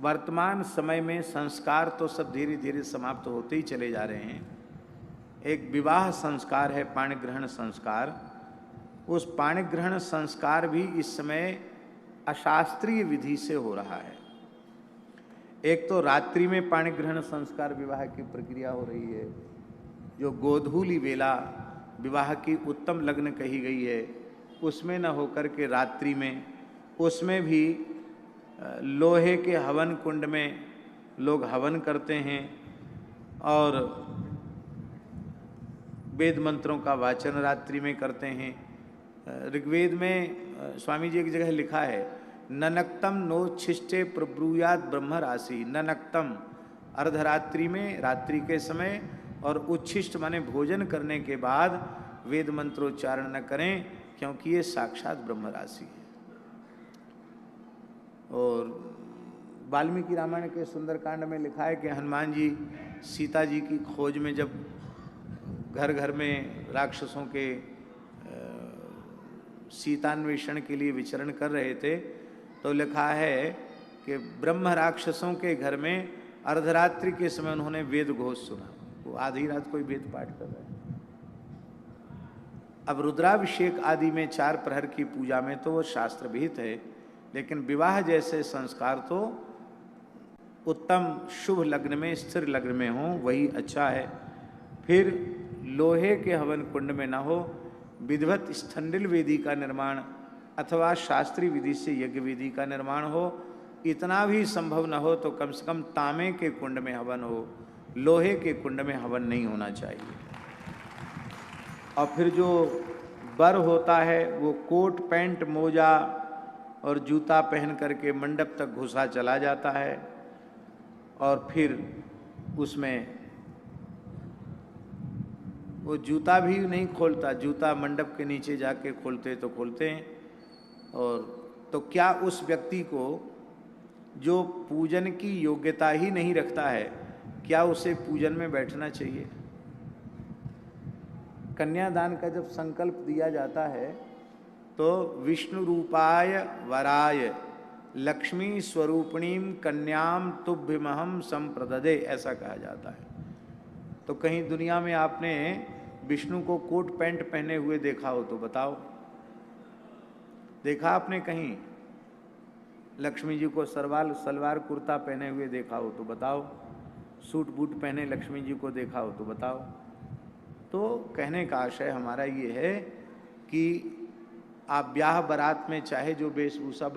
वर्तमान समय में संस्कार तो सब धीरे धीरे समाप्त होते ही चले जा रहे हैं। एक विवाह संस्कार है, पाणिग्रहण संस्कार। उस पाणिग्रहण संस्कार भी इस समय अशास्त्रीय विधि से हो रहा है। एक तो रात्रि में पाणिग्रहण संस्कार विवाह की प्रक्रिया हो रही है, जो गोधूली वेला विवाह की उत्तम लग्न कही गई है, उसमें न होकर के रात्रि में, उसमें भी लोहे के हवन कुंड में लोग हवन करते हैं और वेद मंत्रों का वाचन रात्रि में करते हैं। ऋग्वेद में स्वामी जी एक जगह लिखा है, ननक्तम नोच्छिष्टे प्रब्रूयात ब्रह्म राशि। ननक्तम अर्धरात्रि में, रात्रि के समय, और उच्छिष्ट माने भोजन करने के बाद वेद मंत्रोच्चारण न करें, क्योंकि ये साक्षात ब्रह्म राशि है। और वाल्मीकि रामायण के सुंदरकांड में लिखा है कि हनुमान जी सीता जी की खोज में जब घर घर में राक्षसों के सीतान्वेषण के लिए विचरण कर रहे थे, तो लिखा है कि ब्रह्म राक्षसों के घर में अर्धरात्रि के समय उन्होंने वेद घोष सुना। वो आधी रात कोई वेद पाठ कर रहे हैं। अब रुद्राभिषेक आदि में 4 प्रहर की पूजा में तो वो शास्त्र विहित है, लेकिन विवाह जैसे संस्कार तो उत्तम शुभ लग्न में, स्थिर लग्न में हो, वही अच्छा है। फिर लोहे के हवन कुंड में ना हो, विधिवत स्थंडिल वेदी का निर्माण अथवा शास्त्रीय विधि से यज्ञ वेदी का निर्माण हो। इतना भी संभव न हो तो कम से कम तांबे के कुंड में हवन हो, लोहे के कुंड में हवन नहीं होना चाहिए। और फिर जो वर होता है वो कोट पैंट मोजा और जूता पहन करके मंडप तक घुसा चला जाता है, और फिर उसमें वो जूता भी नहीं खोलता, जूता मंडप के नीचे जाके खोलते तो खोलते हैं। और तो क्या उस व्यक्ति को जो पूजन की योग्यता ही नहीं रखता है, क्या उसे पूजन में बैठना चाहिए? कन्यादान का जब संकल्प दिया जाता है तो विष्णु रूपाय वराय लक्ष्मी स्वरूपिणीम कन्याम तुभ्यमहम संप्रददे, ऐसा कहा जाता है। तो कहीं दुनिया में आपने विष्णु को कोट पैंट पहने हुए देखा हो तो बताओ? देखा आपने कहीं लक्ष्मी जी को सलवार कुर्ता पहने हुए देखा हो तो बताओ? सूट बूट पहने लक्ष्मी जी को देखा हो तो बताओ? तो कहने का आशय हमारा ये है कि आप ब्याह बारात में चाहे जो वेशभूषा